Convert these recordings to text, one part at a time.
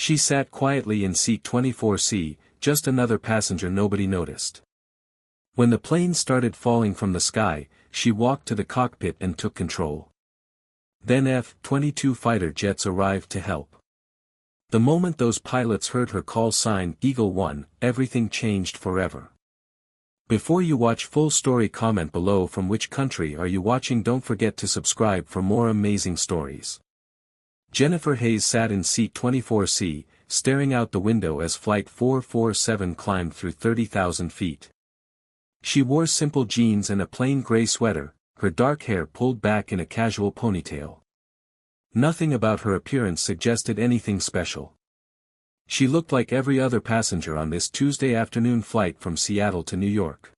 She sat quietly in seat 24C, just another passenger nobody noticed. When the plane started falling from the sky, she walked to the cockpit and took control. Then F-22 fighter jets arrived to help. The moment those pilots heard her call sign Eagle 1, everything changed forever. Before you watch full story, comment below from which country are you watching. Don't forget to subscribe for more amazing stories. Jennifer Hayes sat in seat 24C, staring out the window as Flight 447 climbed through 30,000 feet. She wore simple jeans and a plain gray sweater, her dark hair pulled back in a casual ponytail. Nothing about her appearance suggested anything special. She looked like every other passenger on this Tuesday afternoon flight from Seattle to New York.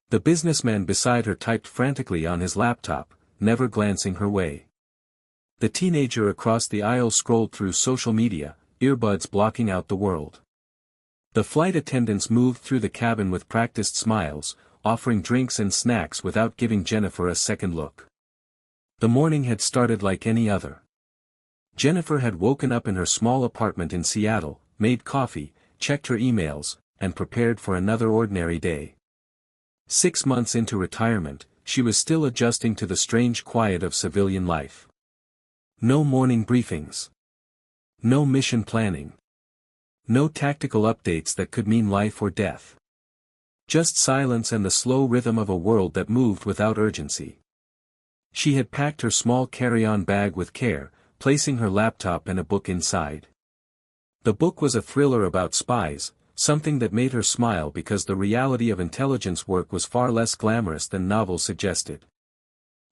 The businessman beside her typed frantically on his laptop, never glancing her way. The teenager across the aisle scrolled through social media, earbuds blocking out the world. The flight attendants moved through the cabin with practiced smiles, offering drinks and snacks without giving Jennifer a second look. The morning had started like any other. Jennifer had woken up in her small apartment in Seattle, made coffee, checked her emails, and prepared for another ordinary day. 6 months into retirement, she was still adjusting to the strange quiet of civilian life. No morning briefings. No mission planning. No tactical updates that could mean life or death. Just silence and the slow rhythm of a world that moved without urgency. She had packed her small carry-on bag with care, placing her laptop and a book inside. The book was a thriller about spies, something that made her smile because the reality of intelligence work was far less glamorous than novels suggested.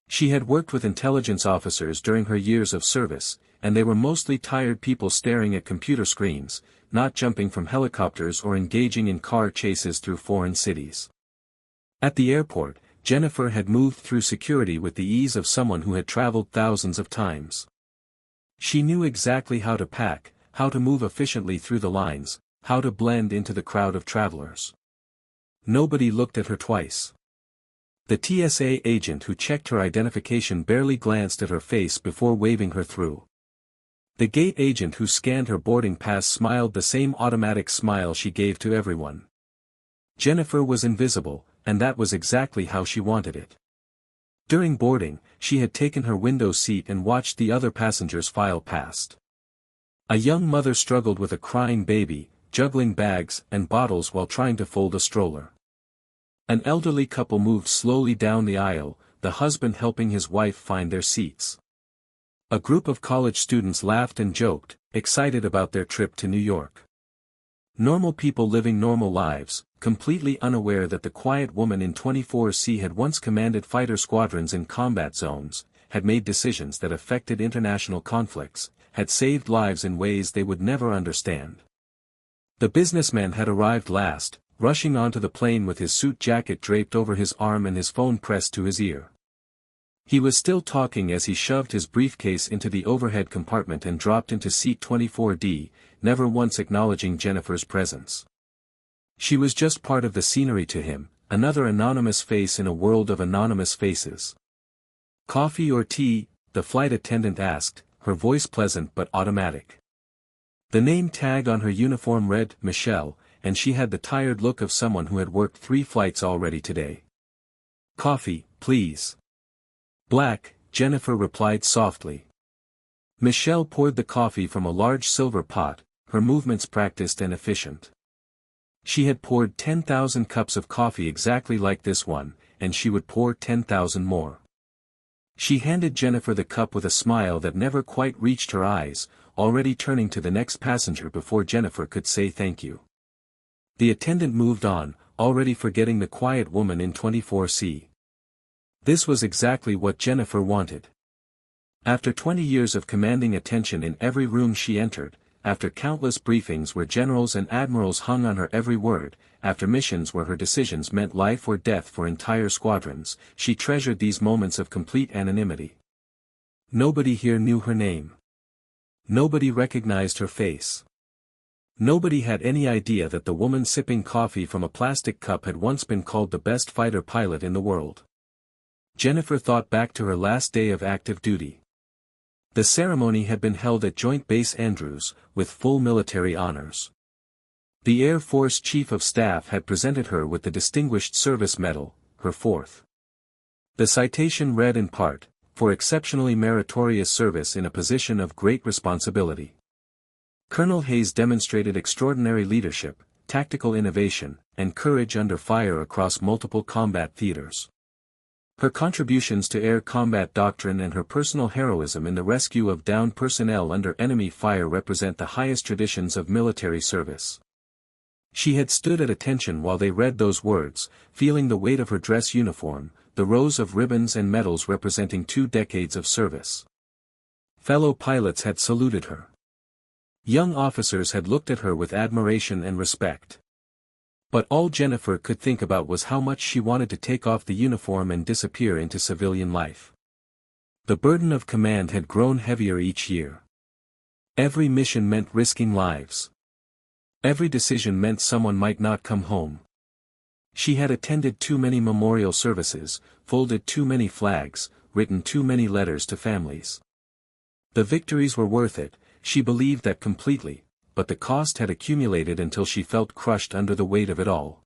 She had worked with intelligence officers during her years of service, and they were mostly tired people staring at computer screens, not jumping from helicopters or engaging in car chases through foreign cities. At the airport, Jennifer had moved through security with the ease of someone who had traveled thousands of times. She knew exactly how to pack, how to move efficiently through the lines, how to blend into the crowd of travelers. Nobody looked at her twice. The TSA agent who checked her identification barely glanced at her face before waving her through. The gate agent who scanned her boarding pass smiled the same automatic smile she gave to everyone. Jennifer was invisible, and that was exactly how she wanted it. During boarding, she had taken her window seat and watched the other passengers file past. A young mother struggled with a crying baby, juggling bags and bottles while trying to fold a stroller. An elderly couple moved slowly down the aisle, the husband helping his wife find their seats. A group of college students laughed and joked, excited about their trip to New York. Normal people living normal lives, completely unaware that the quiet woman in 24C had once commanded fighter squadrons in combat zones, had made decisions that affected international conflicts, had saved lives in ways they would never understand. The businessman had arrived last, rushing onto the plane with his suit jacket draped over his arm and his phone pressed to his ear. He was still talking as he shoved his briefcase into the overhead compartment and dropped into seat 24D, never once acknowledging Jennifer's presence. She was just part of the scenery to him, another anonymous face in a world of anonymous faces. "Coffee or tea?" the flight attendant asked, her voice pleasant but automatic. The name tag on her uniform read, Michelle, and she had the tired look of someone who had worked 3 flights already today. "Coffee, please." "Black," Jennifer replied softly. Michelle poured the coffee from a large silver pot, her movements practiced and efficient. She had poured 10,000 cups of coffee exactly like this one, and she would pour 10,000 more. She handed Jennifer the cup with a smile that never quite reached her eyes, already turning to the next passenger before Jennifer could say thank you. The attendant moved on, already forgetting the quiet woman in 24C. This was exactly what Jennifer wanted. After 20 years of commanding attention in every room she entered, after countless briefings where generals and admirals hung on her every word, after missions where her decisions meant life or death for entire squadrons, she treasured these moments of complete anonymity. Nobody here knew her name. Nobody recognized her face. Nobody had any idea that the woman sipping coffee from a plastic cup had once been called the best fighter pilot in the world. Jennifer thought back to her last day of active duty. The ceremony had been held at Joint Base Andrews, with full military honors. The Air Force Chief of Staff had presented her with the Distinguished Service Medal, her fourth. The citation read in part, "For exceptionally meritorious service in a position of great responsibility." Colonel Hayes demonstrated extraordinary leadership, tactical innovation, and courage under fire across multiple combat theaters. Her contributions to air combat doctrine and her personal heroism in the rescue of downed personnel under enemy fire represent the highest traditions of military service. She had stood at attention while they read those words, feeling the weight of her dress uniform, the rows of ribbons and medals representing 2 decades of service. Fellow pilots had saluted her. Young officers had looked at her with admiration and respect. But all Jennifer could think about was how much she wanted to take off the uniform and disappear into civilian life. The burden of command had grown heavier each year. Every mission meant risking lives. Every decision meant someone might not come home. She had attended too many memorial services, folded too many flags, written too many letters to families. The victories were worth it, she believed that completely, but the cost had accumulated until she felt crushed under the weight of it all.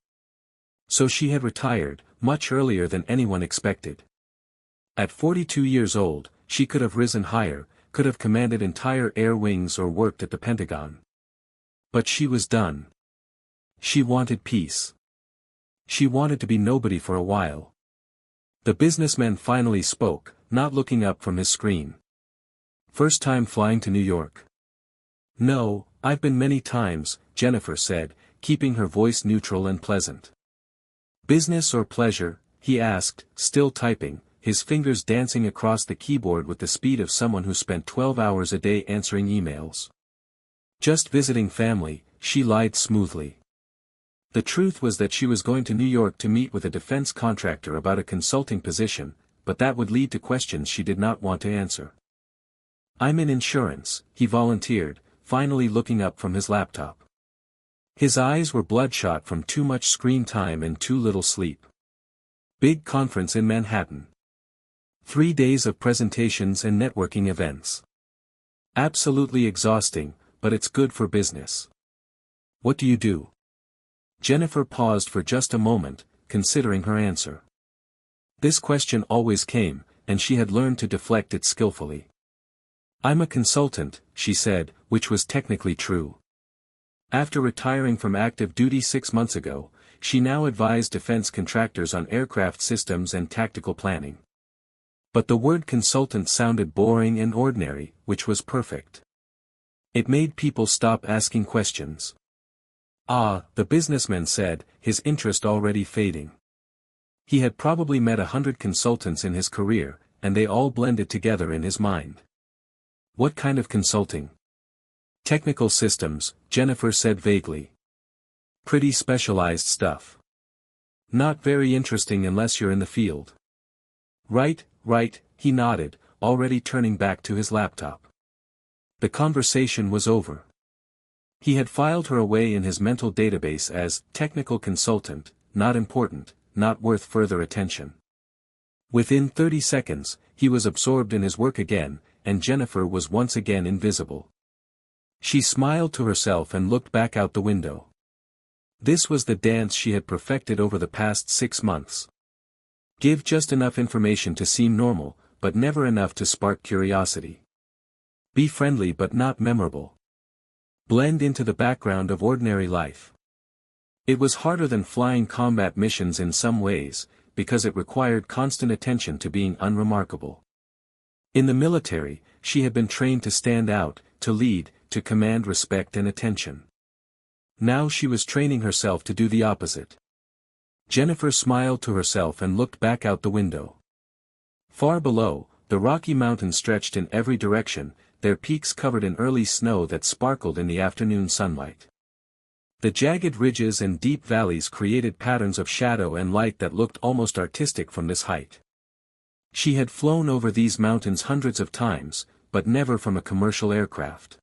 So she had retired, much earlier than anyone expected. At 42 years old, she could have risen higher, could have commanded entire air wings or worked at the Pentagon. But she was done. She wanted peace. She wanted to be nobody for a while. The businessman finally spoke, not looking up from his screen. "First time flying to New York?" "No, I've been many times," Jennifer said, keeping her voice neutral and pleasant. "Business or pleasure?" he asked, still typing, his fingers dancing across the keyboard with the speed of someone who spent 12 hours a day answering emails. "Just visiting family," she lied smoothly. The truth was that she was going to New York to meet with a defense contractor about a consulting position, but that would lead to questions she did not want to answer. "I'm in insurance," he volunteered, finally looking up from his laptop. His eyes were bloodshot from too much screen time and too little sleep. Big conference in Manhattan. 3 days of presentations and networking events. Absolutely exhausting, but it's good for business. "What do you do?" Jennifer paused for just a moment, considering her answer. This question always came, and she had learned to deflect it skillfully. "I'm a consultant," she said, which was technically true. After retiring from active duty 6 months ago, she now advised defense contractors on aircraft systems and tactical planning. But the word consultant sounded boring and ordinary, which was perfect. It made people stop asking questions. "Ah," the businessman said, his interest already fading. He had probably met 100 consultants in his career, and they all blended together in his mind. "What kind of consulting?" "Technical systems," Jennifer said vaguely. "Pretty specialized stuff. Not very interesting unless you're in the field." Right, he nodded, already turning back to his laptop. The conversation was over. He had filed her away in his mental database as technical consultant, not important, not worth further attention. Within 30 seconds, he was absorbed in his work again, and Jennifer was once again invisible. She smiled to herself and looked back out the window. This was the dance she had perfected over the past 6 months. Give just enough information to seem normal, but never enough to spark curiosity. Be friendly but not memorable. Blend into the background of ordinary life. It was harder than flying combat missions in some ways, because it required constant attention to being unremarkable. In the military, she had been trained to stand out, to lead, to command respect and attention. Now she was training herself to do the opposite. Jennifer smiled to herself and looked back out the window. Far below, the Rocky Mountains stretched in every direction, their peaks covered in early snow that sparkled in the afternoon sunlight. The jagged ridges and deep valleys created patterns of shadow and light that looked almost artistic from this height. She had flown over these mountains hundreds of times, but never from a commercial aircraft.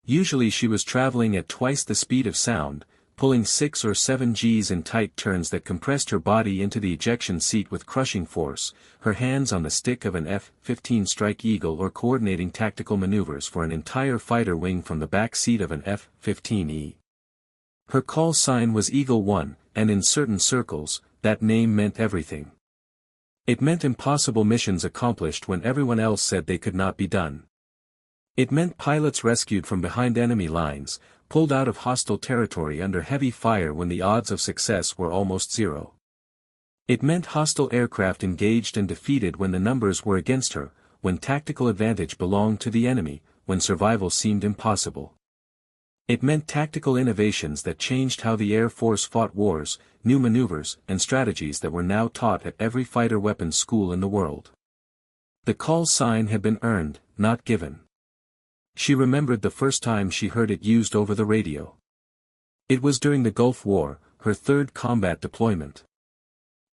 Usually she was traveling at twice the speed of sound, pulling 6 or 7 Gs in tight turns that compressed her body into the ejection seat with crushing force, her hands on the stick of an F-15 Strike Eagle or coordinating tactical maneuvers for an entire fighter wing from the back seat of an F-15E. Her call sign was Eagle 1, and in certain circles, that name meant everything. It meant impossible missions accomplished when everyone else said they could not be done. It meant pilots rescued from behind enemy lines, pulled out of hostile territory under heavy fire when the odds of success were almost zero. It meant hostile aircraft engaged and defeated when the numbers were against her, when tactical advantage belonged to the enemy, when survival seemed impossible. It meant tactical innovations that changed how the Air Force fought wars, new maneuvers and strategies that were now taught at every fighter weapons school in the world. The call sign had been earned, not given. She remembered the first time she heard it used over the radio. It was during the Gulf War, her third combat deployment.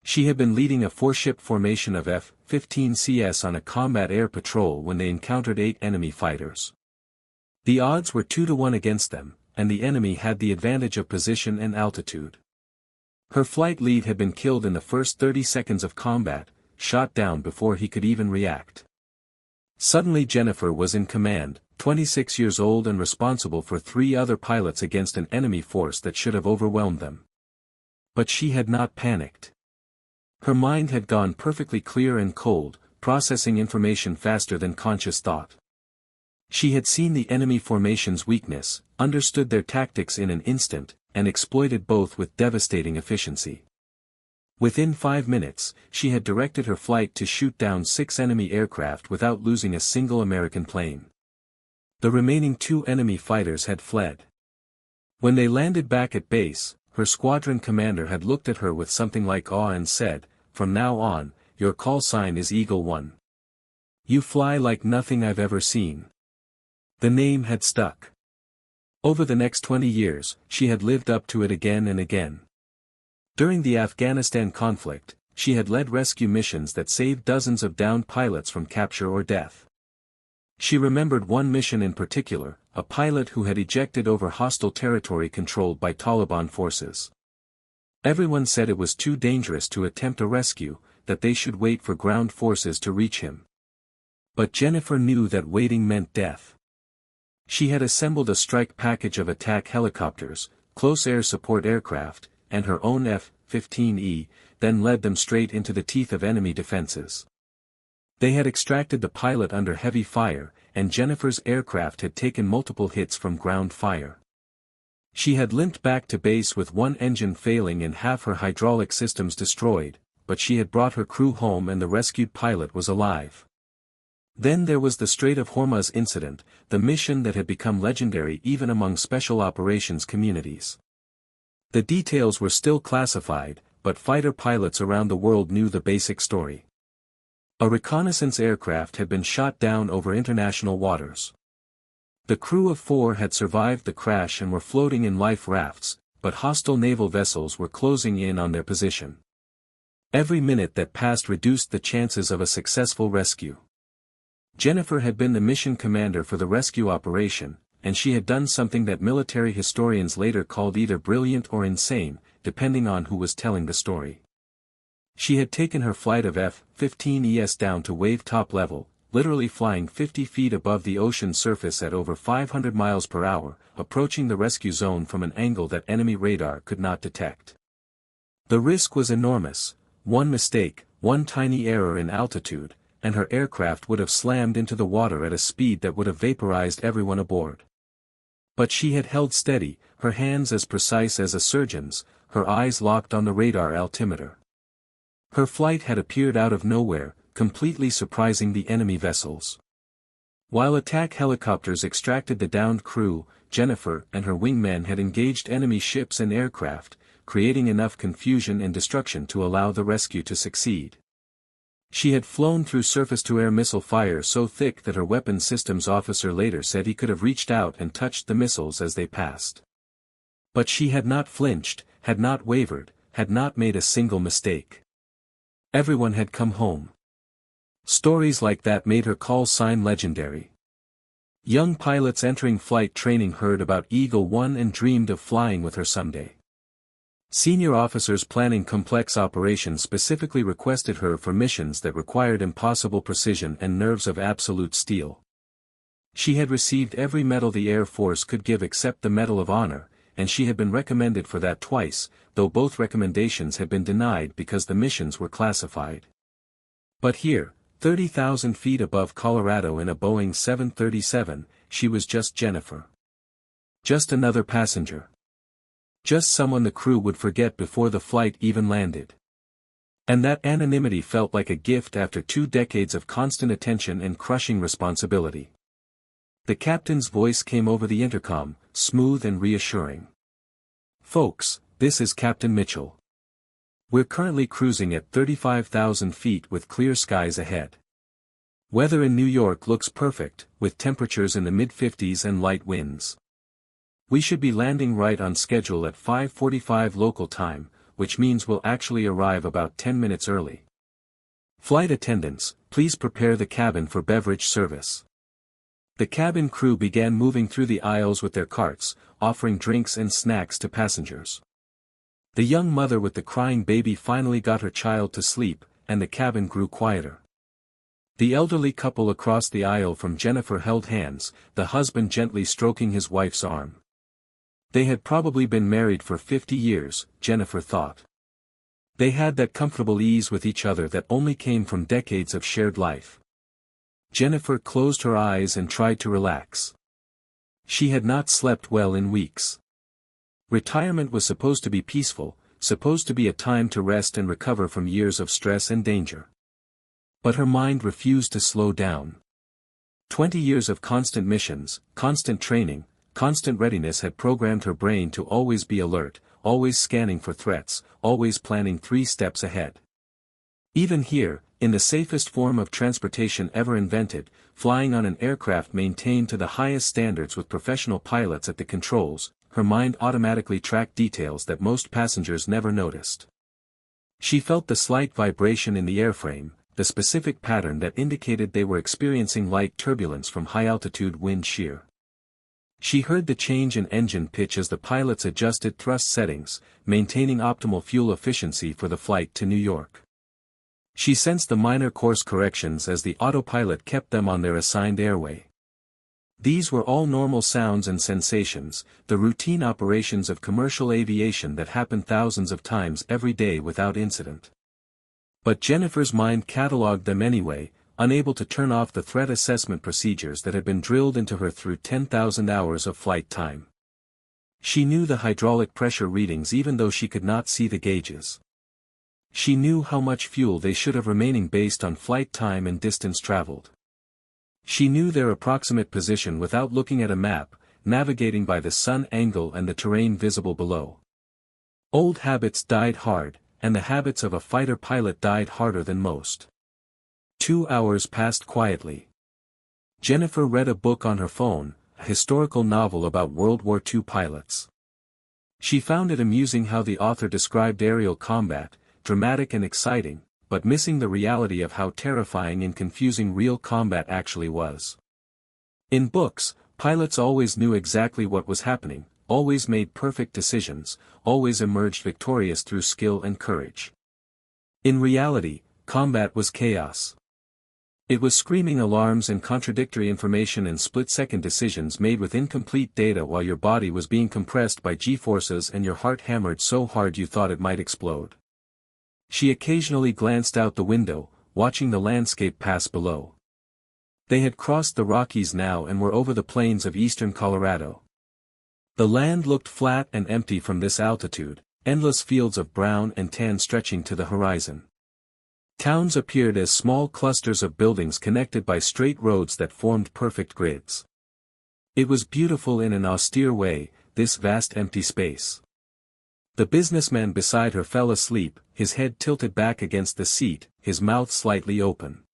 She had been leading a 4-ship formation of F-15Cs on a combat air patrol when they encountered 8 enemy fighters. The odds were 2-1 against them, and the enemy had the advantage of position and altitude. Her flight lead had been killed in the first 30 seconds of combat, shot down before he could even react. Suddenly Jennifer was in command, 26 years old and responsible for 3 other pilots against an enemy force that should have overwhelmed them. But she had not panicked. Her mind had gone perfectly clear and cold, processing information faster than conscious thought. She had seen the enemy formation's weakness, understood their tactics in an instant, and exploited both with devastating efficiency. Within 5 minutes, she had directed her flight to shoot down 6 enemy aircraft without losing a single American plane. The remaining 2 enemy fighters had fled. When they landed back at base, her squadron commander had looked at her with something like awe and said, "From now on, your call sign is Eagle 1. You fly like nothing I've ever seen." The name had stuck. Over the next 20 years, she had lived up to it again and again. During the Afghanistan conflict, she had led rescue missions that saved dozens of downed pilots from capture or death. She remembered one mission in particular, a pilot who had ejected over hostile territory controlled by Taliban forces. Everyone said it was too dangerous to attempt a rescue, that they should wait for ground forces to reach him. But Jennifer knew that waiting meant death. She had assembled a strike package of attack helicopters, close air support aircraft, and her own F-15E, then led them straight into the teeth of enemy defenses. They had extracted the pilot under heavy fire, and Jennifer's aircraft had taken multiple hits from ground fire. She had limped back to base with one engine failing and half her hydraulic systems destroyed, but she had brought her crew home and the rescued pilot was alive. Then there was the Strait of Hormuz incident, the mission that had become legendary even among special operations communities. The details were still classified, but fighter pilots around the world knew the basic story. A reconnaissance aircraft had been shot down over international waters. The crew of 4 had survived the crash and were floating in life rafts, but hostile naval vessels were closing in on their position. Every minute that passed reduced the chances of a successful rescue. Jennifer had been the mission commander for the rescue operation, and she had done something that military historians later called either brilliant or insane, depending on who was telling the story. She had taken her flight of F-15Es down to wave top level, literally flying 50 feet above the ocean surface at over 500 miles per hour, approaching the rescue zone from an angle that enemy radar could not detect. The risk was enormous. One mistake, one tiny error in altitude, and her aircraft would have slammed into the water at a speed that would have vaporized everyone aboard. But she had held steady, her hands as precise as a surgeon's, her eyes locked on the radar altimeter. Her flight had appeared out of nowhere, completely surprising the enemy vessels. While attack helicopters extracted the downed crew, Jennifer and her wingmen had engaged enemy ships and aircraft, creating enough confusion and destruction to allow the rescue to succeed. She had flown through surface-to-air missile fire so thick that her weapons systems officer later said he could have reached out and touched the missiles as they passed. But she had not flinched, had not wavered, had not made a single mistake. Everyone had come home. Stories like that made her call sign legendary. Young pilots entering flight training heard about Eagle 1 and dreamed of flying with her someday. Senior officers planning complex operations specifically requested her for missions that required impossible precision and nerves of absolute steel. She had received every medal the Air Force could give except the Medal of Honor, and she had been recommended for that twice, though both recommendations had been denied because the missions were classified. But here, 30,000 feet above Colorado in a Boeing 737, she was just Jennifer. Just another passenger. Just someone the crew would forget before the flight even landed. And that anonymity felt like a gift after 2 decades of constant attention and crushing responsibility. The captain's voice came over the intercom, smooth and reassuring. "Folks, this is Captain Mitchell. We're currently cruising at 35,000 feet with clear skies ahead. Weather in New York looks perfect, with temperatures in the mid-50s and light winds. We should be landing right on schedule at 5:45 local time, which means we'll actually arrive about 10 minutes early. Flight attendants, please prepare the cabin for beverage service." The cabin crew began moving through the aisles with their carts, offering drinks and snacks to passengers. The young mother with the crying baby finally got her child to sleep, and the cabin grew quieter. The elderly couple across the aisle from Jennifer held hands, the husband gently stroking his wife's arm. They had probably been married for 50 years, Jennifer thought. They had that comfortable ease with each other that only came from decades of shared life. Jennifer closed her eyes and tried to relax. She had not slept well in weeks. Retirement was supposed to be peaceful, supposed to be a time to rest and recover from years of stress and danger. But her mind refused to slow down. 20 years of constant missions, constant training, constant readiness had programmed her brain to always be alert, always scanning for threats, always planning 3 steps ahead. Even here, in the safest form of transportation ever invented, flying on an aircraft maintained to the highest standards with professional pilots at the controls, her mind automatically tracked details that most passengers never noticed. She felt the slight vibration in the airframe, the specific pattern that indicated they were experiencing light turbulence from high-altitude wind shear. She heard the change in engine pitch as the pilots adjusted thrust settings, maintaining optimal fuel efficiency for the flight to New York. She sensed the minor course corrections as the autopilot kept them on their assigned airway. These were all normal sounds and sensations, the routine operations of commercial aviation that happen thousands of times every day without incident. But Jennifer's mind catalogued them anyway, unable to turn off the threat assessment procedures that had been drilled into her through 10,000 hours of flight time. She knew the hydraulic pressure readings even though she could not see the gauges. She knew how much fuel they should have remaining based on flight time and distance traveled. She knew their approximate position without looking at a map, navigating by the sun angle and the terrain visible below. Old habits died hard, and the habits of a fighter pilot died harder than most. 2 hours passed quietly. Jennifer read a book on her phone, a historical novel about World War II pilots. She found it amusing how the author described aerial combat, dramatic and exciting, but missing the reality of how terrifying and confusing real combat actually was. In books, pilots always knew exactly what was happening, always made perfect decisions, always emerged victorious through skill and courage. In reality, combat was chaos. It was screaming alarms and contradictory information and split-second decisions made with incomplete data while your body was being compressed by G-forces and your heart hammered so hard you thought it might explode. She occasionally glanced out the window, watching the landscape pass below. They had crossed the Rockies now and were over the plains of eastern Colorado. The land looked flat and empty from this altitude, endless fields of brown and tan stretching to the horizon. Towns appeared as small clusters of buildings connected by straight roads that formed perfect grids. It was beautiful in an austere way, this vast empty space. The businessman beside her fell asleep, his head tilted back against the seat, his mouth slightly open.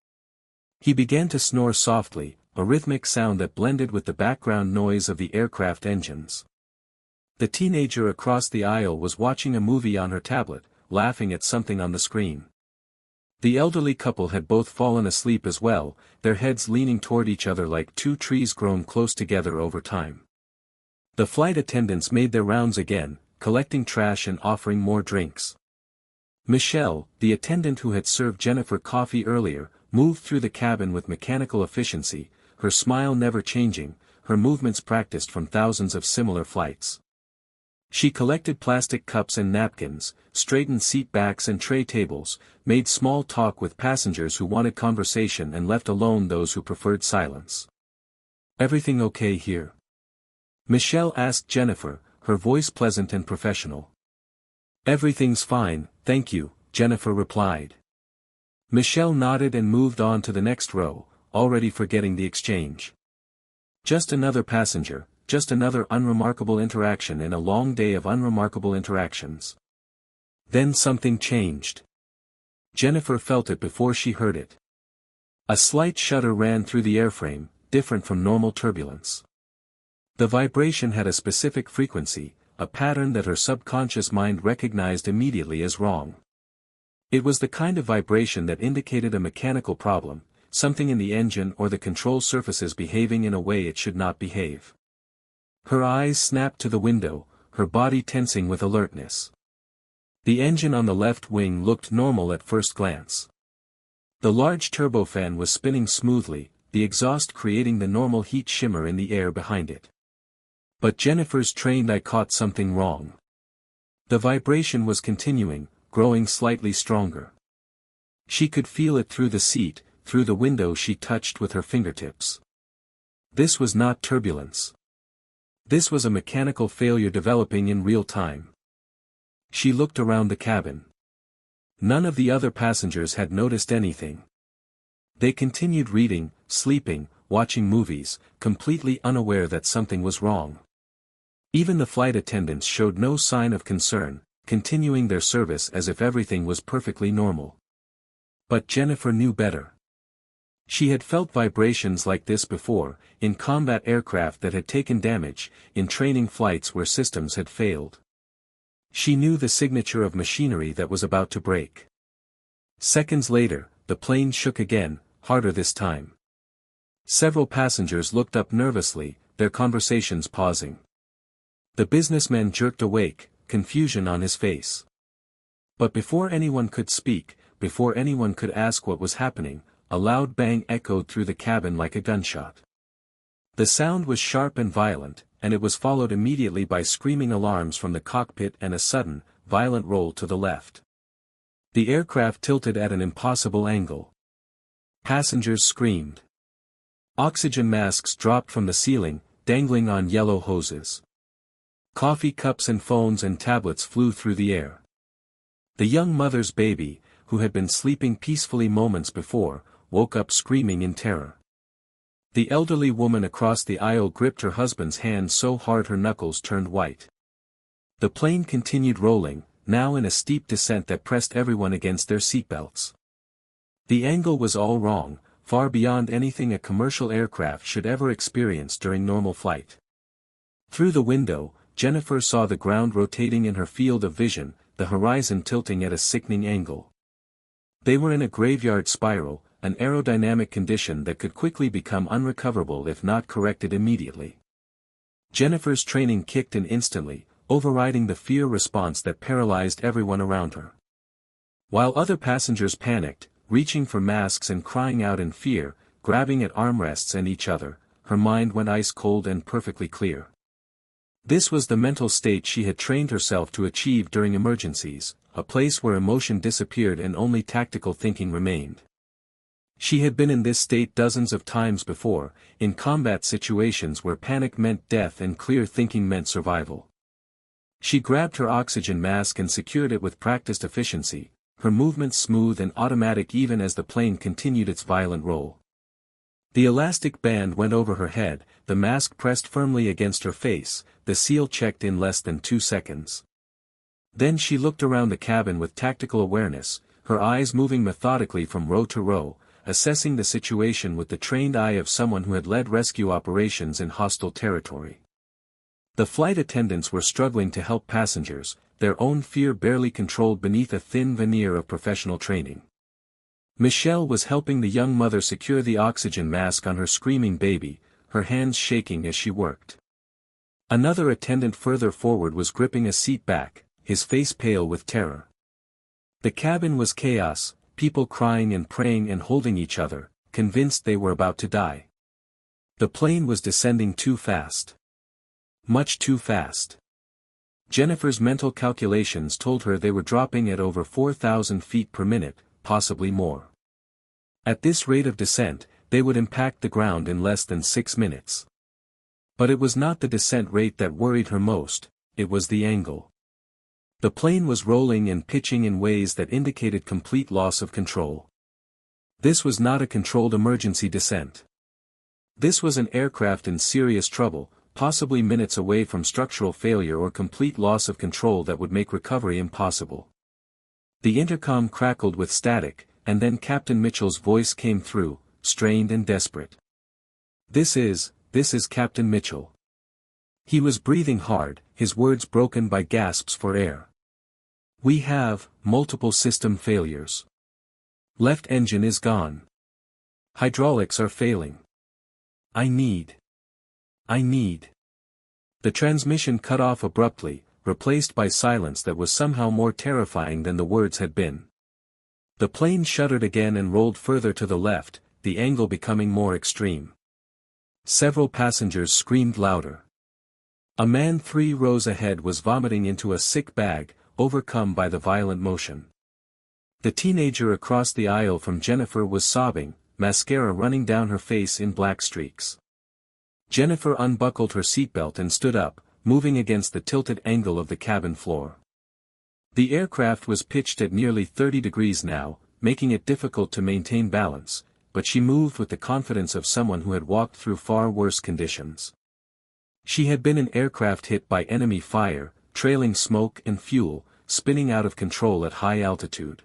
He began to snore softly, a rhythmic sound that blended with the background noise of the aircraft engines. The teenager across the aisle was watching a movie on her tablet, laughing at something on the screen. The elderly couple had both fallen asleep as well, their heads leaning toward each other like two trees grown close together over time. The flight attendants made their rounds again, collecting trash and offering more drinks. Michelle, the attendant who had served Jennifer coffee earlier, moved through the cabin with mechanical efficiency, her smile never changing, her movements practiced from thousands of similar flights. She collected plastic cups and napkins, straightened seat backs and tray tables, made small talk with passengers who wanted conversation and left alone those who preferred silence. "Everything okay here?" Michelle asked Jennifer, her voice pleasant and professional. "Everything's fine, thank you," Jennifer replied. Michelle nodded and moved on to the next row, already forgetting the exchange. Just another passenger, just another unremarkable interaction in a long day of unremarkable interactions. Then something changed. Jennifer felt it before she heard it. A slight shudder ran through the airframe, different from normal turbulence. The vibration had a specific frequency, a pattern that her subconscious mind recognized immediately as wrong. It was the kind of vibration that indicated a mechanical problem, something in the engine or the control surfaces behaving in a way it should not behave. Her eyes snapped to the window, her body tensing with alertness. The engine on the left wing looked normal at first glance. The large turbofan was spinning smoothly, the exhaust creating the normal heat shimmer in the air behind it. But Jennifer's trained eye caught something wrong. The vibration was continuing, growing slightly stronger. She could feel it through the seat, through the window she touched with her fingertips. This was not turbulence. This was a mechanical failure developing in real time. She looked around the cabin. None of the other passengers had noticed anything. They continued reading, sleeping, watching movies, completely unaware that something was wrong. Even the flight attendants showed no sign of concern, continuing their service as if everything was perfectly normal. But Jennifer knew better. She had felt vibrations like this before, in combat aircraft that had taken damage, in training flights where systems had failed. She knew the signature of machinery that was about to break. Seconds later, the plane shook again, harder this time. Several passengers looked up nervously, their conversations pausing. The businessman jerked awake, confusion on his face. But before anyone could speak, before anyone could ask what was happening, a loud bang echoed through the cabin like a gunshot. The sound was sharp and violent, and it was followed immediately by screaming alarms from the cockpit and a sudden, violent roll to the left. The aircraft tilted at an impossible angle. Passengers screamed. Oxygen masks dropped from the ceiling, dangling on yellow hoses. Coffee cups and phones and tablets flew through the air. The young mother's baby, who had been sleeping peacefully moments before, woke up screaming in terror. The elderly woman across the aisle gripped her husband's hand so hard her knuckles turned white. The plane continued rolling, now in a steep descent that pressed everyone against their seatbelts. The angle was all wrong, far beyond anything a commercial aircraft should ever experience during normal flight. Through the window, Jennifer saw the ground rotating in her field of vision, the horizon tilting at a sickening angle. They were in a graveyard spiral, an aerodynamic condition that could quickly become unrecoverable if not corrected immediately. Jennifer's training kicked in instantly, overriding the fear response that paralyzed everyone around her. While other passengers panicked, reaching for masks and crying out in fear, grabbing at armrests and each other, her mind went ice cold and perfectly clear. This was the mental state she had trained herself to achieve during emergencies, a place where emotion disappeared and only tactical thinking remained. She had been in this state dozens of times before, in combat situations where panic meant death and clear thinking meant survival. She grabbed her oxygen mask and secured it with practiced efficiency, her movements smooth and automatic even as the plane continued its violent roll. The elastic band went over her head, the mask pressed firmly against her face, the seal checked in less than 2 seconds. Then she looked around the cabin with tactical awareness, her eyes moving methodically from row to row, assessing the situation with the trained eye of someone who had led rescue operations in hostile territory. The flight attendants were struggling to help passengers, their own fear barely controlled beneath a thin veneer of professional training. Michelle was helping the young mother secure the oxygen mask on her screaming baby, her hands shaking as she worked. Another attendant further forward was gripping a seat back, his face pale with terror. The cabin was chaos, people crying and praying and holding each other, convinced they were about to die. The plane was descending too fast. Much too fast. Jennifer's mental calculations told her they were dropping at over 4,000 feet per minute, possibly more. At this rate of descent, they would impact the ground in less than 6 minutes. But it was not the descent rate that worried her most, it was the angle. The plane was rolling and pitching in ways that indicated complete loss of control. This was not a controlled emergency descent. This was an aircraft in serious trouble, possibly minutes away from structural failure or complete loss of control that would make recovery impossible. The intercom crackled with static, and then Captain Mitchell's voice came through, strained and desperate. This is Captain Mitchell." He was breathing hard, his words broken by gasps for air. "We have multiple system failures. Left engine is gone. Hydraulics are failing. I need. The transmission cut off abruptly, replaced by silence that was somehow more terrifying than the words had been. The plane shuddered again and rolled further to the left, the angle becoming more extreme. Several passengers screamed louder. A man 3 rows ahead was vomiting into a sick bag, overcome by the violent motion. The teenager across the aisle from Jennifer was sobbing, mascara running down her face in black streaks. Jennifer unbuckled her seatbelt and stood up, moving against the tilted angle of the cabin floor. The aircraft was pitched at nearly 30 degrees now, making it difficult to maintain balance, but she moved with the confidence of someone who had walked through far worse conditions. She had been in aircraft hit by enemy fire, trailing smoke and fuel, spinning out of control at high altitude.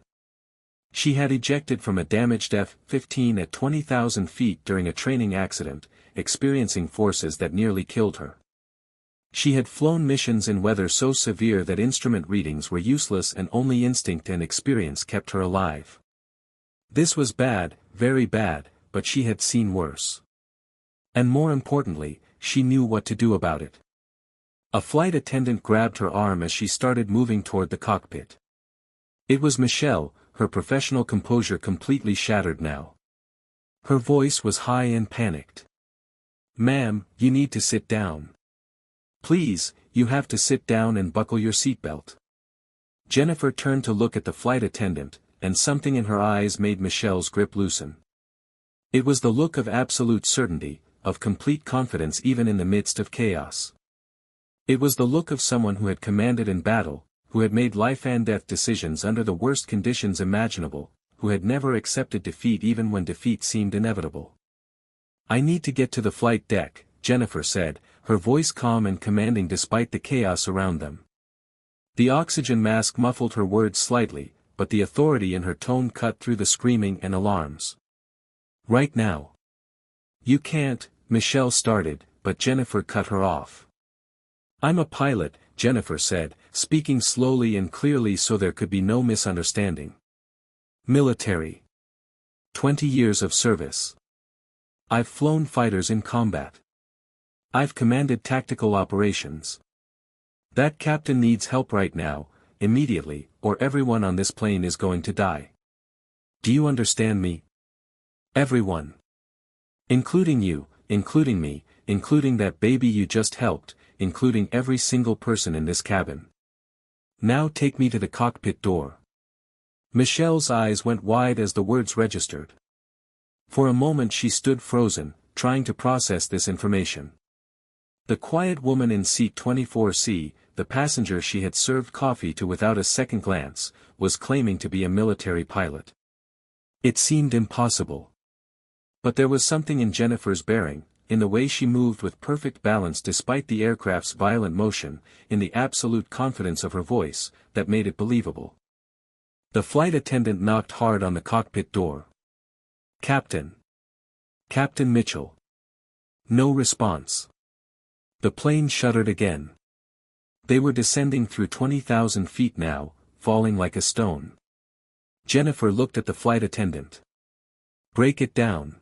She had ejected from a damaged F-15 at 20,000 feet during a training accident, experiencing forces that nearly killed her. She had flown missions in weather so severe that instrument readings were useless and only instinct and experience kept her alive. This was bad, very bad, but she had seen worse. And more importantly, she knew what to do about it. A flight attendant grabbed her arm as she started moving toward the cockpit. It was Michelle, her professional composure completely shattered now. Her voice was high and panicked. "Ma'am, you need to sit down. Please, you have to sit down and buckle your seatbelt." Jennifer turned to look at the flight attendant, and something in her eyes made Michelle's grip loosen. It was the look of absolute certainty, of complete confidence even in the midst of chaos. It was the look of someone who had commanded in battle, who had made life-and-death decisions under the worst conditions imaginable, who had never accepted defeat even when defeat seemed inevitable. "I need to get to the flight deck," Jennifer said, her voice calm and commanding despite the chaos around them. The oxygen mask muffled her words slightly, but the authority in her tone cut through the screaming and alarms. "Right now." "You can't," Michelle started, but Jennifer cut her off. "I'm a pilot," Jennifer said, speaking slowly and clearly so there could be no misunderstanding. "Military. 20 years of service. I've flown fighters in combat. I've commanded tactical operations. That captain needs help right now, immediately, or everyone on this plane is going to die. Do you understand me? Everyone. Including you, including me, including that baby you just helped, including every single person in this cabin. Now take me to the cockpit door." Michelle's eyes went wide as the words registered. For a moment she stood frozen, trying to process this information. The quiet woman in seat 24C, the passenger she had served coffee to without a second glance, was claiming to be a military pilot. It seemed impossible. But there was something in Jennifer's bearing, in the way she moved with perfect balance despite the aircraft's violent motion, in the absolute confidence of her voice, that made it believable. The flight attendant knocked hard on the cockpit door. "Captain. Captain Mitchell." No response. The plane shuddered again. They were descending through 20,000 feet now, falling like a stone. Jennifer looked at the flight attendant. Break it down.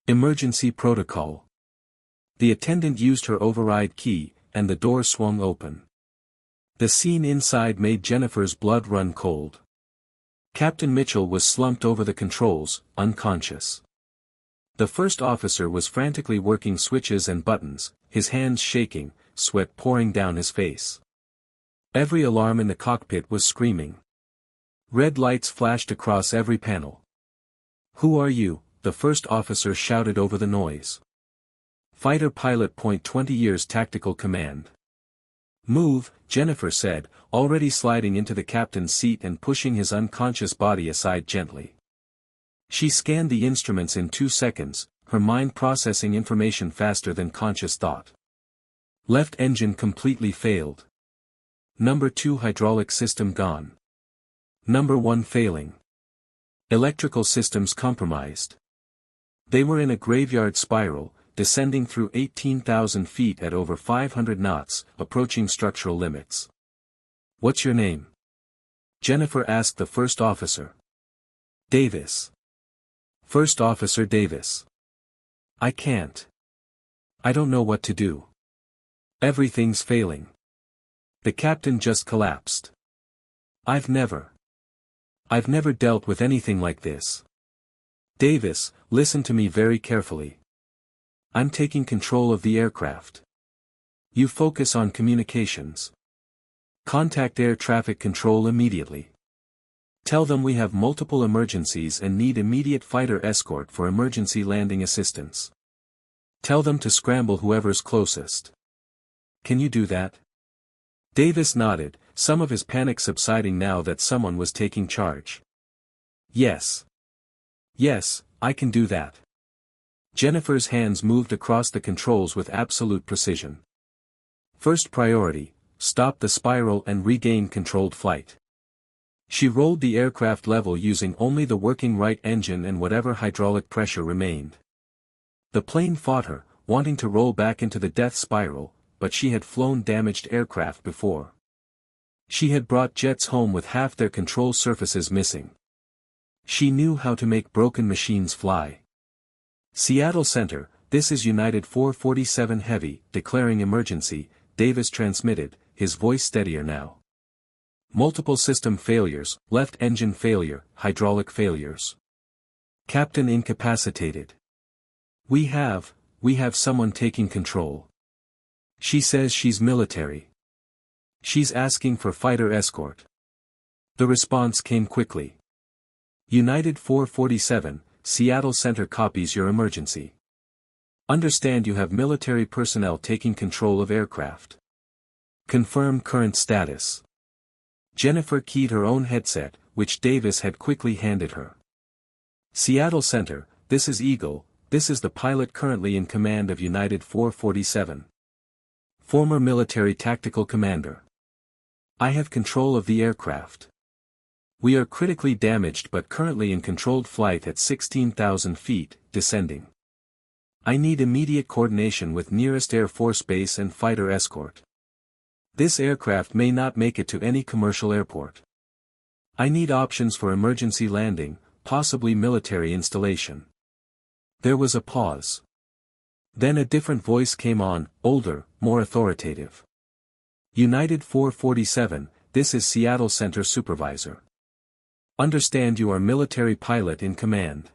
Emergency protocol. The attendant used her override key, and the door swung open. The scene inside made Jennifer's blood run cold. Captain Mitchell was slumped over the controls, unconscious. The first officer was frantically working switches and buttons, his hands shaking, sweat pouring down his face. Every alarm in the cockpit was screaming. Red lights flashed across every panel. "Who are you?" the first officer shouted over the noise. "Fighter pilot. 20 years tactical command." "Move," Jennifer said, already sliding into the captain's seat and pushing his unconscious body aside gently. She scanned the instruments in 2 seconds, her mind processing information faster than conscious thought. Left engine completely failed. Number 2 hydraulic system gone. Number 1 failing. Electrical systems compromised. They were in a graveyard spiral, descending through 18,000 feet at over 500 knots, approaching structural limits. "What's your name?" Jennifer asked the first officer. "Davis." First Officer Davis. "I can't. I don't know what to do. Everything's failing." The captain just collapsed. I've never dealt with anything like this." "Davis, listen to me very carefully. I'm taking control of the aircraft. You focus on communications. Contact air traffic control immediately. Tell them we have multiple emergencies and need immediate fighter escort for emergency landing assistance. Tell them to scramble whoever's closest. Can you do that?" Davis nodded, some of his panic subsiding now that someone was taking charge. "Yes. Yes, I can do that." Jennifer's hands moved across the controls with absolute precision. First priority, stop the spiral and regain controlled flight. She rolled the aircraft level using only the working right engine and whatever hydraulic pressure remained. The plane fought her, wanting to roll back into the death spiral, but she had flown damaged aircraft before. She had brought jets home with half their control surfaces missing. She knew how to make broken machines fly. "Seattle Center, this is United 447 Heavy, declaring emergency," Davis transmitted, his voice steadier now. "Multiple system failures, left engine failure, hydraulic failures. Captain incapacitated. We have someone taking control. She says she's military. She's asking for fighter escort." The response came quickly. "United 447, Seattle Center copies your emergency. Understand you have military personnel taking control of aircraft. Confirm current status." Jennifer keyed her own headset, which Davis had quickly handed her. "Seattle Center, this is Eagle, this is the pilot currently in command of United 447. Former military tactical commander. I have control of the aircraft. We are critically damaged but currently in controlled flight at 16,000 feet, descending. I need immediate coordination with nearest Air Force base and fighter escort. This aircraft may not make it to any commercial airport. I need options for emergency landing, possibly military installation." There was a pause. Then a different voice came on, older, more authoritative. "United 447, this is Seattle Center Supervisor. Understand you are military pilot in command.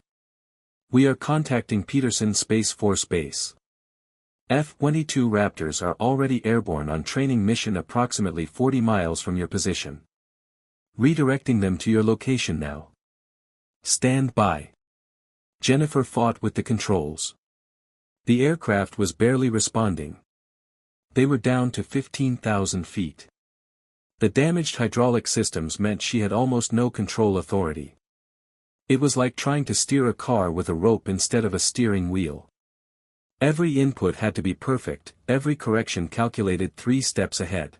We are contacting Peterson Space Force Base. F-22 Raptors are already airborne on training mission approximately 40 miles from your position. Redirecting them to your location now. Stand by." Jennifer fought with the controls. The aircraft was barely responding. They were down to 15,000 feet. The damaged hydraulic systems meant she had almost no control authority. It was like trying to steer a car with a rope instead of a steering wheel. Every input had to be perfect, every correction calculated 3 steps ahead.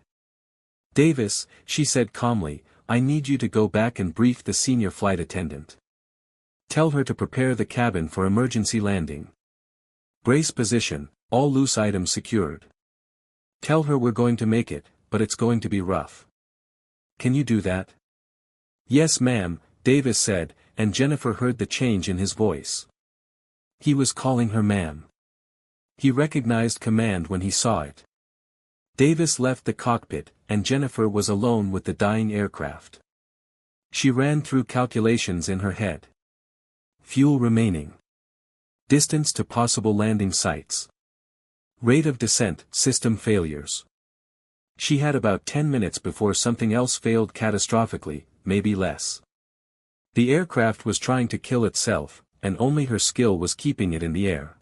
"Davis," she said calmly, "I need you to go back and brief the senior flight attendant. Tell her to prepare the cabin for emergency landing. Brace position, all loose items secured. Tell her we're going to make it, but it's going to be rough. Can you do that?" "Yes ma'am," Davis said, and Jennifer heard the change in his voice. He was calling her ma'am. He recognized command when he saw it. Davis left the cockpit, and Jennifer was alone with the dying aircraft. She ran through calculations in her head. Fuel remaining. Distance to possible landing sites. Rate of descent, system failures. She had about 10 minutes before something else failed catastrophically, maybe less. The aircraft was trying to kill itself, and only her skill was keeping it in the air.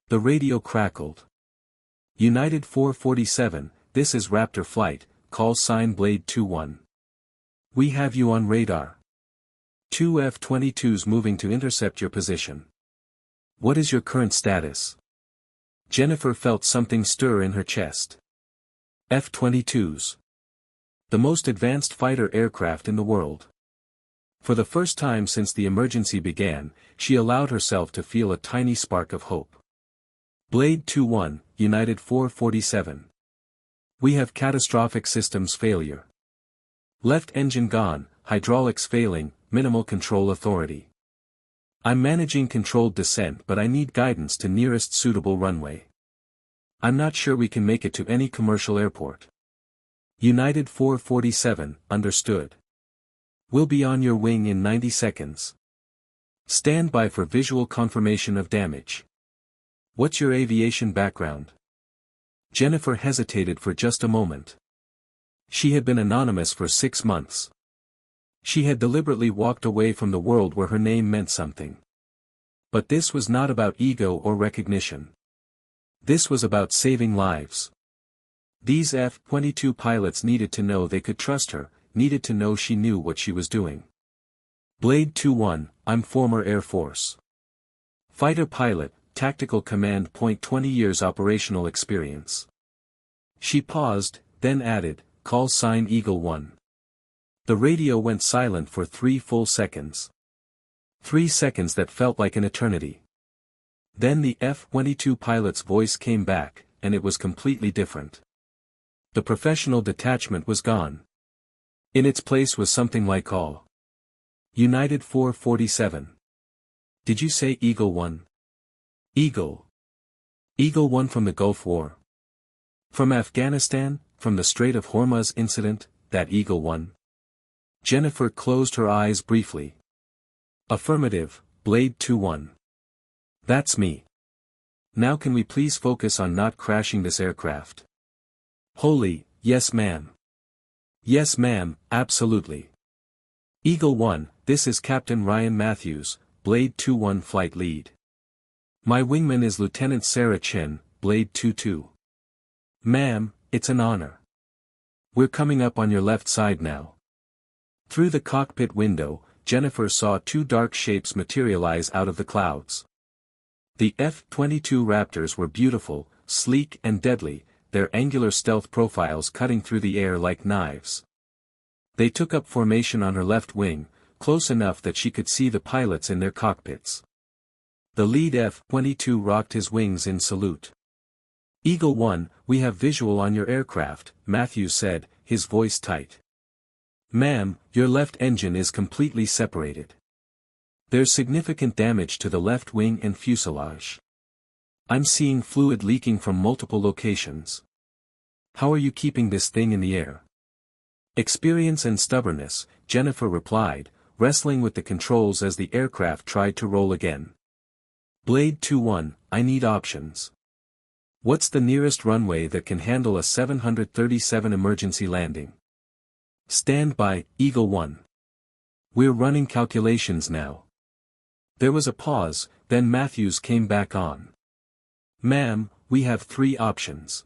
The radio crackled. United 447, this is Raptor flight, call sign Blade 21. We have you on radar. 2 F-22s moving to intercept your position. What is your current status? Jennifer felt something stir in her chest. F-22s. The most advanced fighter aircraft in the world. For the first time since the emergency began, she allowed herself to feel a tiny spark of hope. Blade 21, United 447. We have catastrophic systems failure. Left engine gone, hydraulics failing, minimal control authority. I'm managing controlled descent but I need guidance to nearest suitable runway. I'm not sure we can make it to any commercial airport. United 447, understood. We'll be on your wing in 90 seconds. Stand by for visual confirmation of damage. What's your aviation background? Jennifer hesitated for just a moment. She had been anonymous for 6 months. She had deliberately walked away from the world where her name meant something. But this was not about ego or recognition. This was about saving lives. These F-22 pilots needed to know they could trust her, needed to know she knew what she was doing. Blade 21, I'm former Air Force. Fighter pilot, Tactical Command. 20 years operational experience. She paused, then added, call sign Eagle 1. The radio went silent for 3 full seconds. 3 seconds that felt like an eternity. Then the F-22 pilot's voice came back, and it was completely different. The professional detachment was gone. In its place was something like all. United 447. Did you say Eagle 1? Eagle. Eagle 1 from the Gulf War. From Afghanistan, from the Strait of Hormuz incident, that Eagle 1. Jennifer closed her eyes briefly. Affirmative, Blade 21. That's me. Now can we please focus on not crashing this aircraft? Holy, yes ma'am. Yes ma'am, absolutely. Eagle 1, this is Captain Ryan Matthews, Blade 21 flight lead. My wingman is Lieutenant Sarah Chin, Blade 22. Ma'am, it's an honor. We're coming up on your left side now. Through the cockpit window, Jennifer saw 2 dark shapes materialize out of the clouds. The F-22 Raptors were beautiful, sleek and deadly, their angular stealth profiles cutting through the air like knives. They took up formation on her left wing, close enough that she could see the pilots in their cockpits. The lead F-22 rocked his wings in salute. Eagle 1, we have visual on your aircraft, Matthews said, his voice tight. Ma'am, your left engine is completely separated. There's significant damage to the left wing and fuselage. I'm seeing fluid leaking from multiple locations. How are you keeping this thing in the air? Experience and stubbornness, Jennifer replied, wrestling with the controls as the aircraft tried to roll again. Blade 21, I need options. What's the nearest runway that can handle a 737 emergency landing? Stand by, Eagle 1. We're running calculations now. There was a pause, then Matthews came back on. Ma'am, we have 3 options.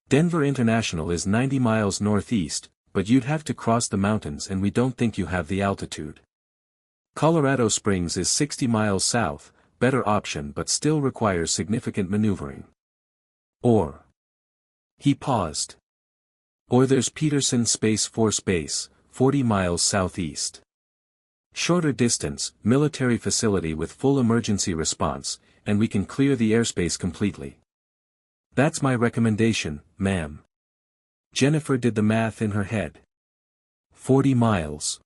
Denver International is 90 miles northeast, but you'd have to cross the mountains and we don't think you have the altitude. Colorado Springs is 60 miles south, better option but still requires significant maneuvering. Or. He paused. Or there's Peterson Space Force Base, 40 miles southeast. Shorter distance, military facility with full emergency response, and we can clear the airspace completely. That's my recommendation, ma'am. Jennifer did the math in her head. 40 miles.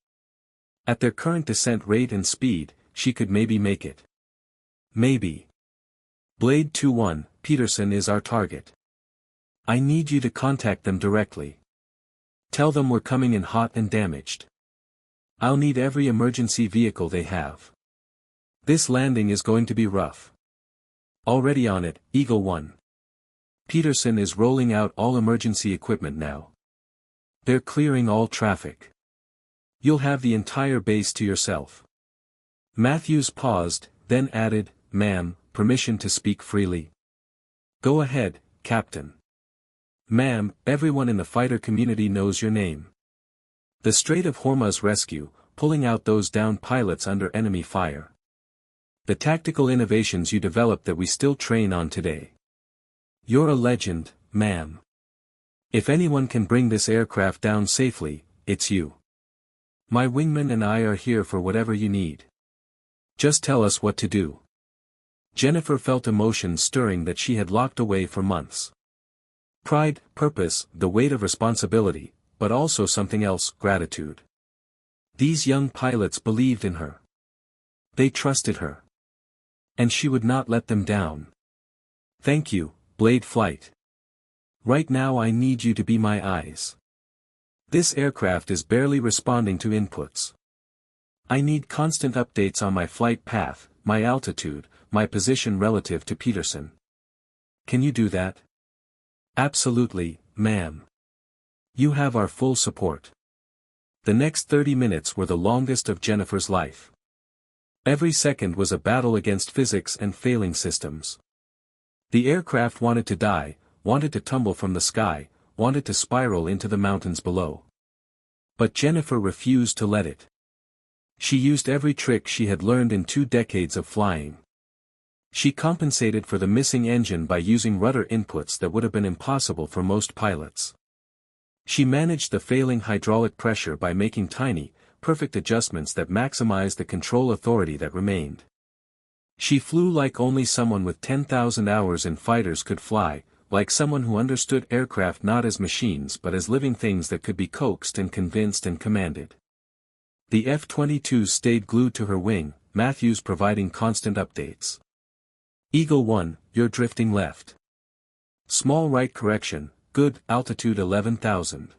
At their current descent rate and speed, she could maybe make it. Maybe. Blade 2-1, Peterson is our target. I need you to contact them directly. Tell them we're coming in hot and damaged. I'll need every emergency vehicle they have. This landing is going to be rough. Already on it, Eagle 1. Peterson is rolling out all emergency equipment now. They're clearing all traffic. You'll have the entire base to yourself. Matthews paused, then added, "Ma'am, permission to speak freely?" "Go ahead, Captain." "Ma'am, everyone in the fighter community knows your name. The Strait of Hormuz rescue, pulling out those downed pilots under enemy fire. The tactical innovations you developed that we still train on today. You're a legend, ma'am. If anyone can bring this aircraft down safely, it's you. My wingman and I are here for whatever you need. Just tell us what to do." Jennifer felt emotions stirring that she had locked away for months. Pride, purpose, the weight of responsibility, but also something else, gratitude. These young pilots believed in her. They trusted her. And she would not let them down. "Thank you, Blade Flight. Right now I need you to be my eyes. This aircraft is barely responding to inputs. I need constant updates on my flight path, my altitude, my position relative to Peterson. Can you do that?" "Absolutely, ma'am. You have our full support." The next 30 minutes were the longest of Jennifer's life. Every second was a battle against physics and failing systems. The aircraft wanted to die, wanted to tumble from the sky, wanted to spiral into the mountains below. But Jennifer refused to let it. She used every trick she had learned in 2 decades of flying. She compensated for the missing engine by using rudder inputs that would have been impossible for most pilots. She managed the failing hydraulic pressure by making tiny, perfect adjustments that maximized the control authority that remained. She flew like only someone with 10,000 hours in fighters could fly, like someone who understood aircraft not as machines but as living things that could be coaxed and convinced and commanded. The F-22 stayed glued to her wing, Matthews providing constant updates. "Eagle 1, you're drifting left. Small right correction, good, altitude 11,000.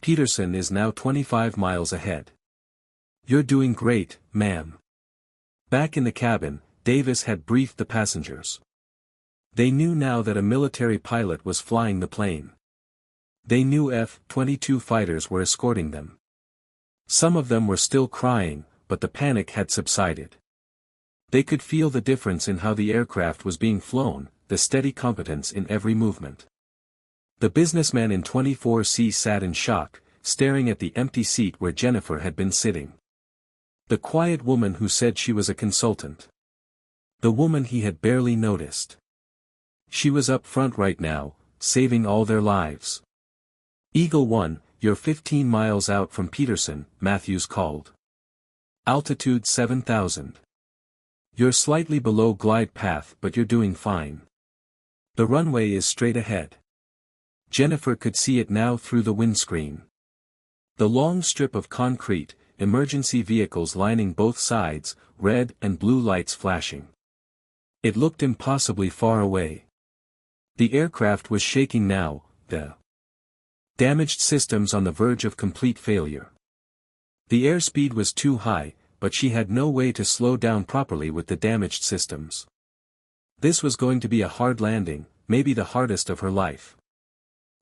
Peterson is now 25 miles ahead. You're doing great, ma'am." Back in the cabin, Davis had briefed the passengers. They knew now that a military pilot was flying the plane. They knew F-22 fighters were escorting them. Some of them were still crying, but the panic had subsided. They could feel the difference in how the aircraft was being flown, the steady competence in every movement. The businessman in 24C sat in shock, staring at the empty seat where Jennifer had been sitting. The quiet woman who said she was a consultant. The woman he had barely noticed. She was up front right now, saving all their lives. "Eagle 1, you're 15 miles out from Peterson," Matthews called. "Altitude 7,000. You're slightly below glide path but you're doing fine. The runway is straight ahead." Jennifer could see it now through the windscreen. The long strip of concrete, emergency vehicles lining both sides, red and blue lights flashing. It looked impossibly far away. The aircraft was shaking now, the damaged systems on the verge of complete failure. The airspeed was too high, but she had no way to slow down properly with the damaged systems. This was going to be a hard landing, maybe the hardest of her life.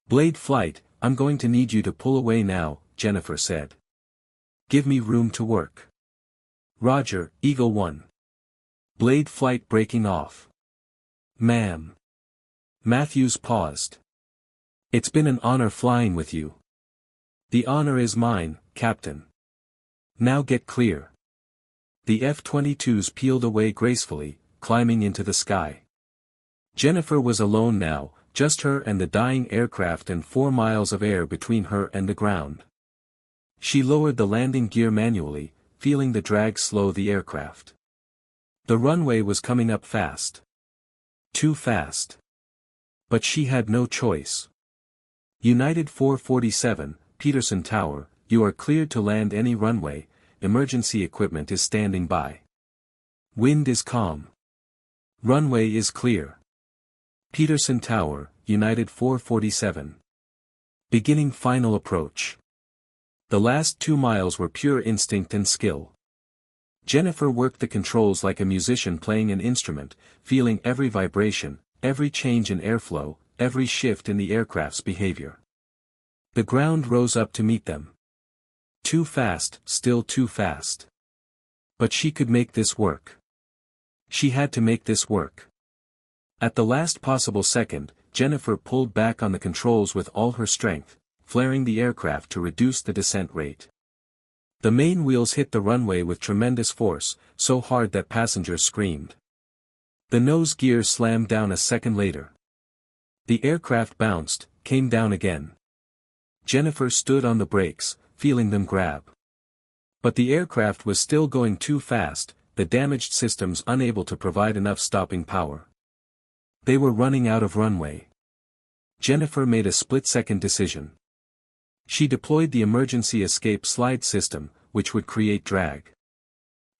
"Blade Flight, I'm going to need you to pull away now," Jennifer said. "Give me room to work." "Roger, Eagle 1. Blade Flight breaking off." "Ma'am." Matthews paused. "It's been an honor flying with you." "The honor is mine, Captain. Now get clear." The F-22s peeled away gracefully, climbing into the sky. Jennifer was alone now, just her and the dying aircraft and 4 miles of air between her and the ground. She lowered the landing gear manually, feeling the drag slow the aircraft. The runway was coming up fast. Too fast. But she had no choice. "United 447, Peterson Tower, you are cleared to land any runway," emergency equipment is standing by. Wind is calm. Runway is clear. Peterson Tower, United 447. Beginning final approach. The last 2 miles were pure instinct and skill. Jennifer worked the controls like a musician playing an instrument, feeling every vibration, every change in airflow, every shift in the aircraft's behavior. The ground rose up to meet them. Too fast, still too fast. But she could make this work. She had to make this work. At the last possible second, Jennifer pulled back on the controls with all her strength, flaring the aircraft to reduce the descent rate. The main wheels hit the runway with tremendous force, so hard that passengers screamed. The nose gear slammed down a second later. The aircraft bounced, came down again. Jennifer stood on the brakes, feeling them grab. But the aircraft was still going too fast, the damaged systems unable to provide enough stopping power. They were running out of runway. Jennifer made a split-second decision. She deployed the emergency escape slide system, which would create drag.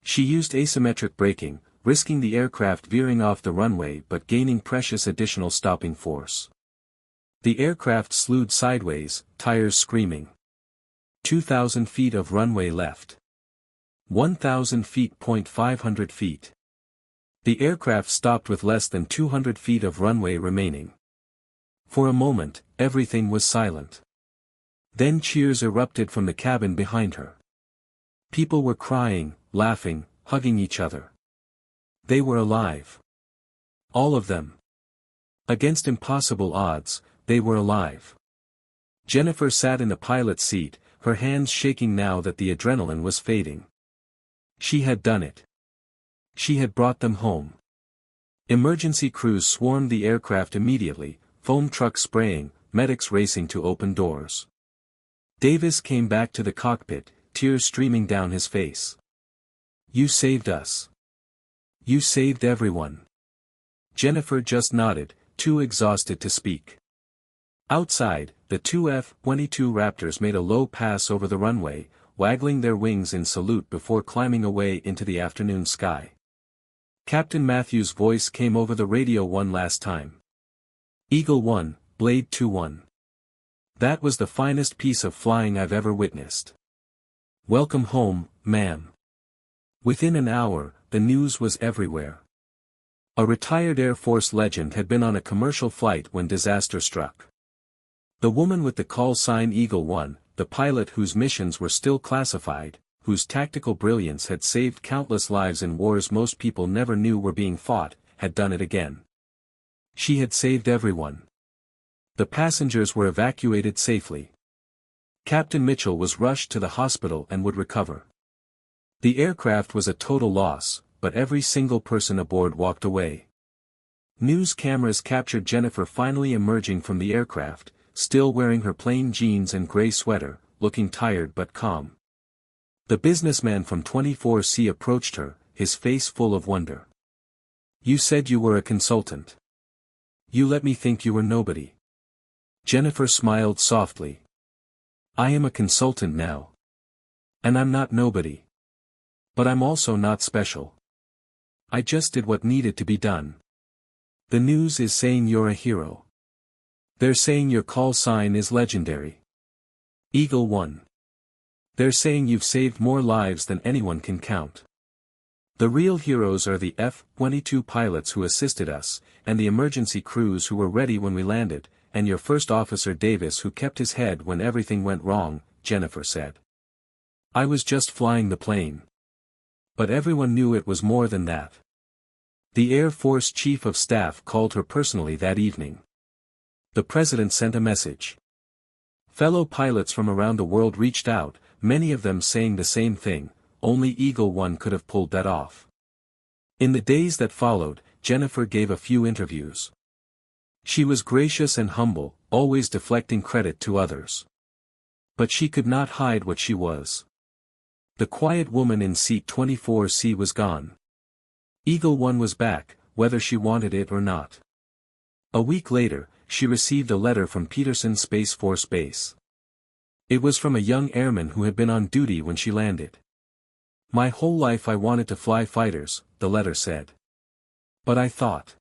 She used asymmetric braking, risking the aircraft veering off the runway but gaining precious additional stopping force. The aircraft slewed sideways, tires screaming. 2,000 feet of runway left. 1,000 feet. 500 feet. The aircraft stopped with less than 200 feet of runway remaining. For a moment, everything was silent. Then cheers erupted from the cabin behind her. People were crying, laughing, hugging each other. They were alive. All of them. Against impossible odds, they were alive. Jennifer sat in the pilot's seat, her hands shaking now that the adrenaline was fading. She had done it. She had brought them home. Emergency crews swarmed the aircraft immediately, foam trucks spraying, medics racing to open doors. Davis came back to the cockpit, tears streaming down his face. "You saved us. You saved everyone." Jennifer just nodded, too exhausted to speak. Outside, the two F-22 Raptors made a low pass over the runway, waggling their wings in salute before climbing away into the afternoon sky. Captain Matthews' voice came over the radio one last time. "Eagle 1, Blade 2-1. That was the finest piece of flying I've ever witnessed. Welcome home, ma'am." Within an hour, the news was everywhere. A retired Air Force legend had been on a commercial flight when disaster struck. The woman with the call sign Eagle 1, the pilot whose missions were still classified, whose tactical brilliance had saved countless lives in wars most people never knew were being fought, had done it again. She had saved everyone. The passengers were evacuated safely. Captain Mitchell was rushed to the hospital and would recover. The aircraft was a total loss, but every single person aboard walked away. News cameras captured Jennifer finally emerging from the aircraft, still wearing her plain jeans and gray sweater, looking tired but calm. The businessman from 24C approached her, his face full of wonder. "You said you were a consultant. You let me think you were nobody." Jennifer smiled softly. "I am a consultant now. And I'm not nobody. But I'm also not special. I just did what needed to be done. The news is saying you're a hero. They're saying your call sign is legendary. Eagle 1. They're saying you've saved more lives than anyone can count. The real heroes are the F-22 pilots who assisted us, and the emergency crews who were ready when we landed, and your first officer Davis who kept his head when everything went wrong," Jennifer said. "I was just flying the plane. But everyone knew it was more than that." The Air Force Chief of Staff called her personally that evening. The President sent a message. Fellow pilots from around the world reached out, many of them saying the same thing, only Eagle 1 could have pulled that off. In the days that followed, Jennifer gave a few interviews. She was gracious and humble, always deflecting credit to others. But she could not hide what she was. The quiet woman in seat 24C was gone. Eagle 1 was back, whether she wanted it or not. A week later, she received a letter from Peterson Space Force Base. It was from a young airman who had been on duty when she landed. My whole life I wanted to fly fighters, the letter said. But I thought.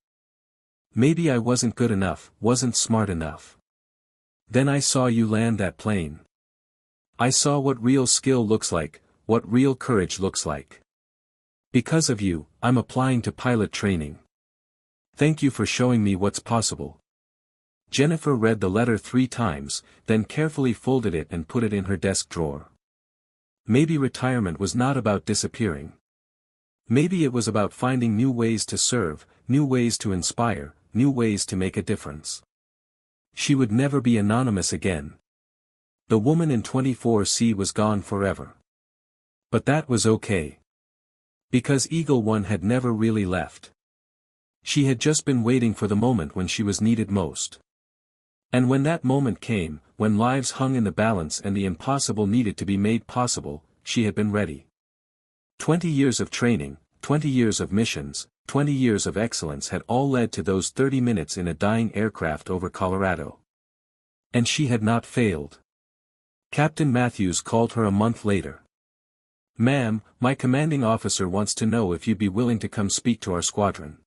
Maybe I wasn't good enough, wasn't smart enough. Then I saw you land that plane. I saw what real skill looks like, what real courage looks like. Because of you, I'm applying to pilot training. Thank you for showing me what's possible. Jennifer read the letter 3 times, then carefully folded it and put it in her desk drawer. Maybe retirement was not about disappearing. Maybe it was about finding new ways to serve, new ways to inspire, new ways to make a difference. She would never be anonymous again. The woman in 24C was gone forever. But that was okay. Because Eagle One had never really left. She had just been waiting for the moment when she was needed most. And when that moment came, when lives hung in the balance and the impossible needed to be made possible, she had been ready. 20 years of training, 20 years of missions, 20 years of excellence had all led to those 30 minutes in a dying aircraft over Colorado. And she had not failed. Captain Matthews called her a month later. "Ma'am, my commanding officer wants to know if you'd be willing to come speak to our squadron.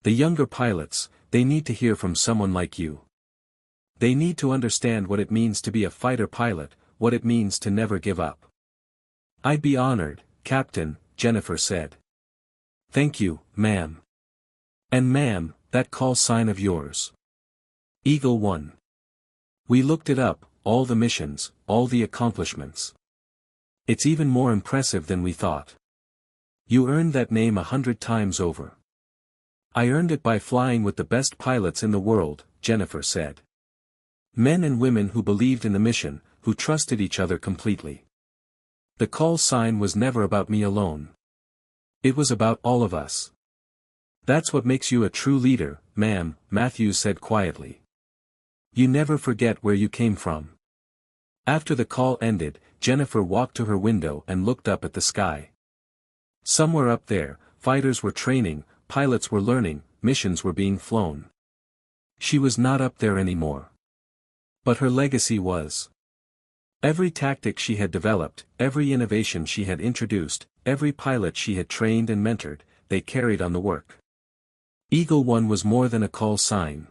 The younger pilots, they need to hear from someone like you. They need to understand what it means to be a fighter pilot, what it means to never give up." "I'd be honored, Captain," Jennifer said. "Thank you, ma'am. And ma'am, that call sign of yours. Eagle One. We looked it up, all the missions, all the accomplishments. It's even more impressive than we thought. You earned that name 100 times over." "I earned it by flying with the best pilots in the world," Jennifer said. "Men and women who believed in the mission, who trusted each other completely. The call sign was never about me alone. It was about all of us. That's what makes you a true leader, ma'am," Matthews said quietly. "You never forget where you came from." After the call ended, Jennifer walked to her window and looked up at the sky. Somewhere up there, fighters were training, pilots were learning, missions were being flown. She was not up there anymore. But her legacy was. Every tactic she had developed, every innovation she had introduced, every pilot she had trained and mentored, they carried on the work. Eagle One was more than a call sign.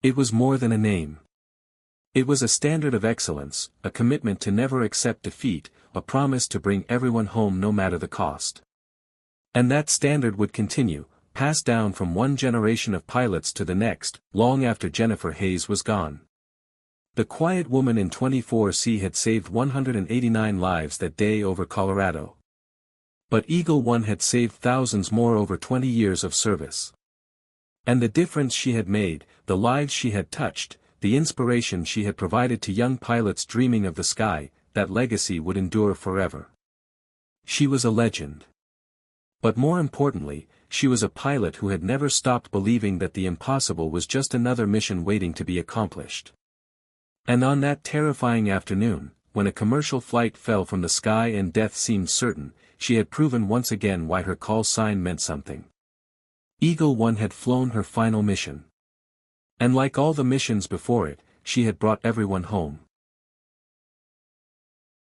It was more than a name. It was a standard of excellence, a commitment to never accept defeat, a promise to bring everyone home no matter the cost. And that standard would continue, passed down from one generation of pilots to the next, long after Jennifer Hayes was gone. The quiet woman in 24C had saved 189 lives that day over Colorado. But Eagle One had saved thousands more over 20 years of service. And the difference she had made, the lives she had touched, the inspiration she had provided to young pilots dreaming of the sky, that legacy would endure forever. She was a legend. But more importantly, she was a pilot who had never stopped believing that the impossible was just another mission waiting to be accomplished. And on that terrifying afternoon, when a commercial flight fell from the sky and death seemed certain, she had proven once again why her call sign meant something. Eagle One had flown her final mission. And like all the missions before it, she had brought everyone home.